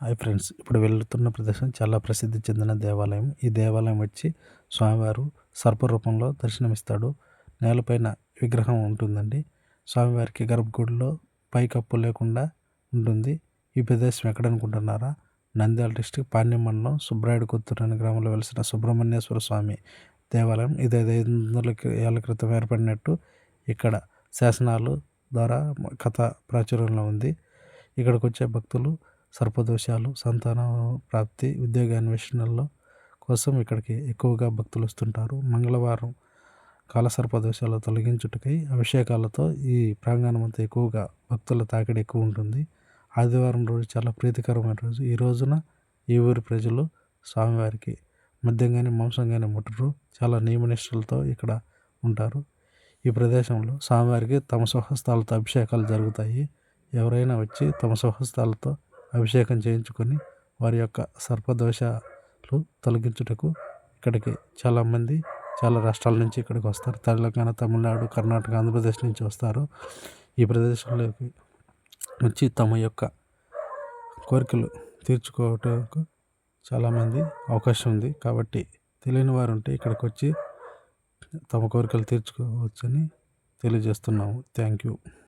Hi friends, ఇప్పుడు వెళ్తున్న ప్రదేశం చాలా ప్రసిద్ధి చెందిన దేవాలయం. ఈ దేవాలయం వచ్చి స్వామివారు సర్పరూపంలో దర్శనమిస్తాడు. నేలపైన విగ్రహం ఉంటుందండి. స్వామివారికి గర్భగుడిలో పైకప్పు లేకుండా ఉంటుంది. ఈ ప్రదేశం ఎక్కడనుకుంటున్నారా? నంద్యాల డిస్టిక్ పాణ్యం మండలం సుబ్రాయుడు కొత్తూరు అనే గ్రామంలో వెలిసిన సుబ్రహ్మణ్యేశ్వర స్వామి దేవాలయం. ఇది 500 ఏళ్ల క్రితం ఏర్పడినట్టు ఇక్కడ శాసనాలు ద్వారా కథ ప్రాచుర్యంలో ఉంది. ఇక్కడికి వచ్చే భక్తులు సర్పదోషాలు, సంతాన ప్రాప్తి, ఉద్యోగ అన్వేషణల కోసం ఇక్కడికి ఎక్కువగా భక్తులు వస్తుంటారు. మంగళవారం కాలసర్పదోషాలు తొలగించుటకై అభిషేకాలతో ఈ ప్రాంగణం అంతా ఎక్కువగా భక్తుల తాకిడి ఎక్కువ ఉంటుంది. ఆదివారం రోజు చాలా ప్రీతికరమైన రోజు. ఈ రోజున ఈ ఊరి ప్రజలు స్వామివారికి మద్యం కానీ మాంసం కానీ ముట్టరు. చాలా నియమనిష్టలతో ఇక్కడ ఉంటారు. ఈ ప్రదేశంలో స్వామివారికి తమ స్వహస్తాలతో అభిషేకాలు జరుగుతాయి. ఎవరైనా వచ్చి తమ స్వహస్తాలతో అభిషేకం చేయించుకొని వారి యొక్క సర్పదోషాలు తొలగించుటకు ఇక్కడికి చాలామంది చాలా రాష్ట్రాల నుంచి ఇక్కడికి వస్తారు. తెలంగాణ, తమిళనాడు, కర్ణాటక, ఆంధ్రప్రదేశ్ నుంచి వస్తారు. ఈ ప్రదేశంలోకి వచ్చి తమ యొక్క కోరికలు తీర్చుకోవటానికి చాలామంది అవకాశం ఉంది. కాబట్టి తెలియని వారు ఉంటే ఇక్కడికి వచ్చి తమ కోరికలు తీర్చుకోవచ్చని తెలియజేస్తున్నాము. Thank you.